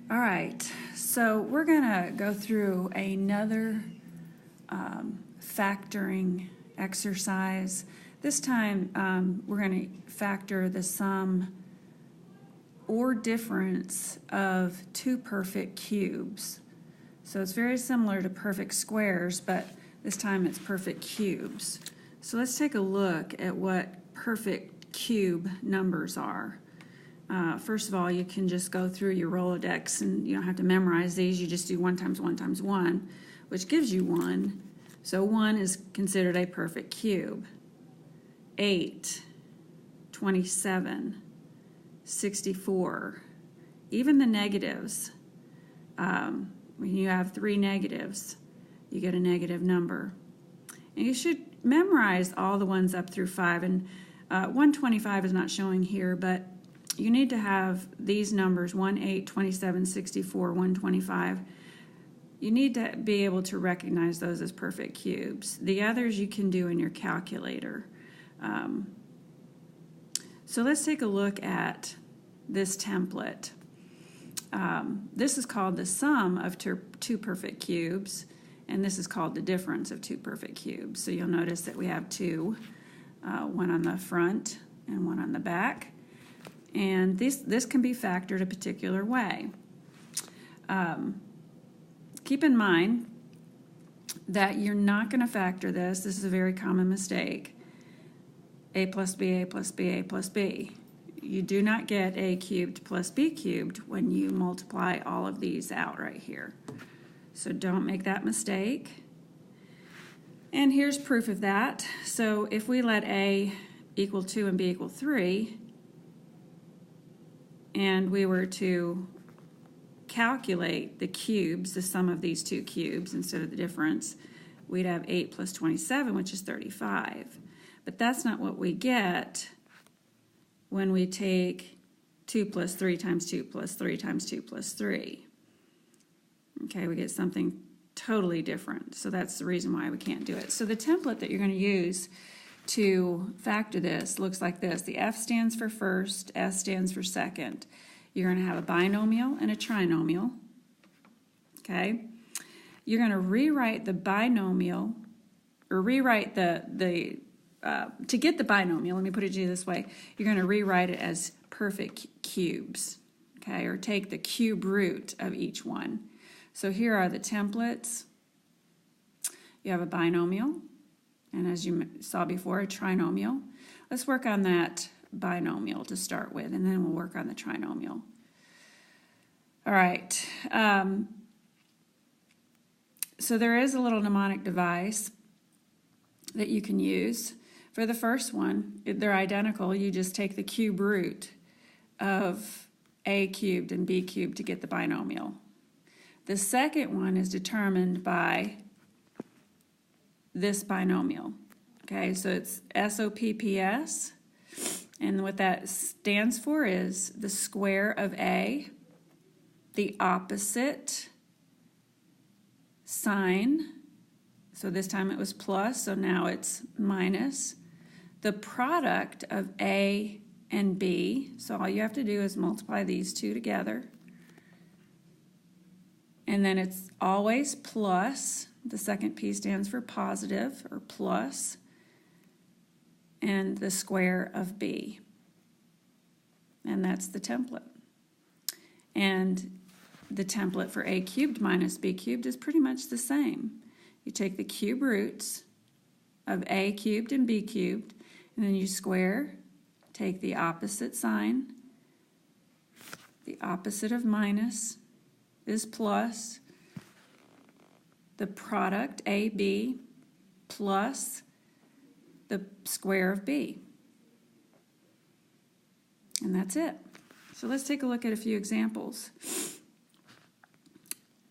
All right, so we're gonna go through another factoring exercise. This time we're gonna factor the sum or difference of two perfect cubes. So it's very similar to perfect squares, but this time it's perfect cubes. So let's take a look at what perfect cube numbers are. First of all, you can just go through your Rolodex and you don't have to memorize these. You just do 1 times 1 times 1, which gives you 1. So 1 is considered a perfect cube. 8, 27, 64. Even the negatives, when you have 3 negatives, you get a negative number. And you should memorize all the ones up through 5. And 125 is not showing here, but you need to have these numbers, 1, 8, 27, 64, 125. You need to be able to recognize those as perfect cubes. The others you can do in your calculator. So let's take a look at this template. This is called the sum of two perfect cubes, and this is called the difference of two perfect cubes. So you'll notice that we have two, one on the front and one on the back. And this can be factored a particular way. Keep in mind that you're not going to factor this. This is a very common mistake. A plus B, A plus B, A plus B. You do not get A cubed plus B cubed when you multiply all of these out right here. So don't make that mistake. And here's proof of that. So if we let A equal 2 and B equal 3, and we were to calculate the cubes, the sum of these two cubes instead of the difference, we'd have 8 plus 27, which is 35. But that's not what we get when we take 2 plus 3 times 2 plus 3 times 2 plus 3. Okay, we get something totally different. So that's the reason why we can't do it. So the template that you're going to use to factor this looks like this. The F stands for first, S stands for second. You're going to have a binomial and a trinomial. Okay? You're going to rewrite the binomial, or rewrite to get the binomial, let me put it to you this way, you're going to rewrite it as perfect cubes. Okay? Or take the cube root of each one. So here are the templates. You have a binomial, and as you saw before, a trinomial. Let's work on that binomial to start with, and then we'll work on the trinomial. All right. So there is a little mnemonic device that you can use. For the first one, they're identical. You just take the cube root of A cubed and B cubed to get the binomial. The second one is determined by this binomial. Okay, so it's SOPPS, and what that stands for is the square of A, the opposite sign, so this time it was plus, so now it's minus, the product of A and B, so all you have to do is multiply these two together, and then it's always plus. The second P stands for positive, or plus, and the square of B. And that's the template. And the template for A cubed minus B cubed is pretty much the same. You take the cube roots of A cubed and B cubed, and then you square, take the opposite sign. The opposite of minus is plus. The product, AB, plus the square of B. And that's it. So let's take a look at a few examples.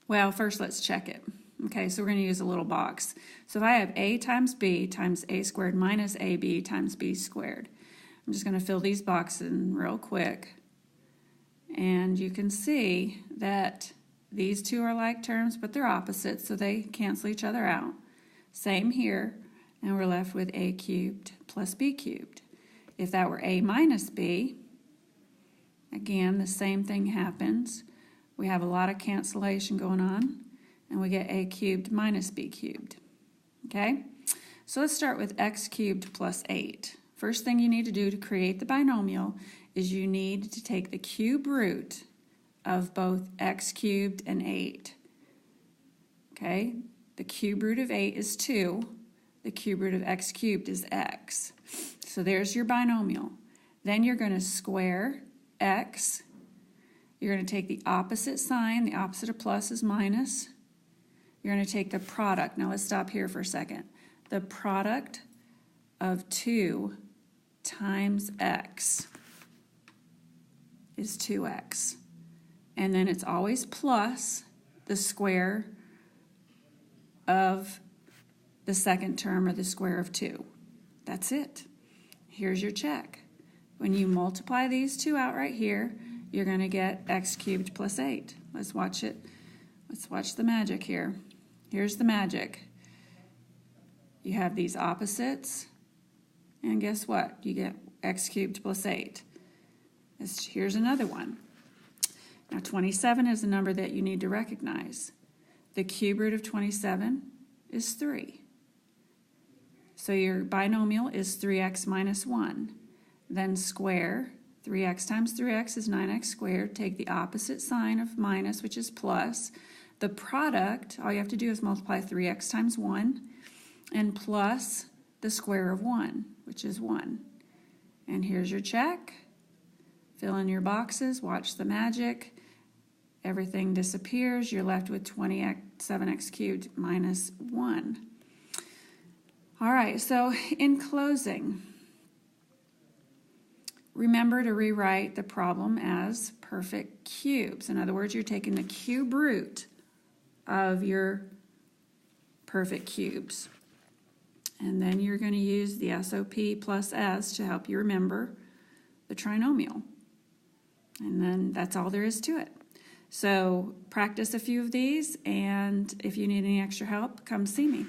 Well, first let's check it. Okay, so we're going to use a little box. So if I have A times B times A squared minus AB times B squared, I'm just going to fill these boxes in real quick. And you can see that these two are like terms, but they're opposites, so they cancel each other out. Same here, and we're left with A cubed plus B cubed. If that were A minus B, again, the same thing happens. We have a lot of cancellation going on, and we get a cubed minus b cubed. Okay? So let's start with x cubed plus 8. First thing you need to do to create the binomial is you need to take the cube root of both x cubed and 8. Okay? The cube root of 8 is 2. The cube root of x cubed is x. So there's your binomial. Then you're going to square x. You're going to take the opposite sign. The opposite of plus is minus. You're going to take the product. Now let's stop here for a second. The product of 2 times x is 2x. And then it's always plus the square of the second term or the square of 2. That's it. Here's your check. When you multiply these two out right here, you're going to get x cubed plus 8. Let's watch it. Let's watch the magic here. Here's the magic. You have these opposites, and guess what? You get x cubed plus 8. Here's another one. Now 27 is a number that you need to recognize. The cube root of 27 is 3. So your binomial is 3x minus 1. Then square. 3x times 3x is 9x squared. Take the opposite sign of minus, which is plus. The product, all you have to do is multiply 3x times 1 and plus the square of 1, which is 1. And here's your check. Fill in your boxes. Watch the magic. Everything disappears. You're left with 27x cubed minus 1. All right, so in closing, remember to rewrite the problem as perfect cubes. In other words, you're taking the cube root of your perfect cubes. And then you're going to use the SOP plus S to help you remember the trinomial. And then that's all there is to it. So practice a few of these, and if you need any extra help, come see me.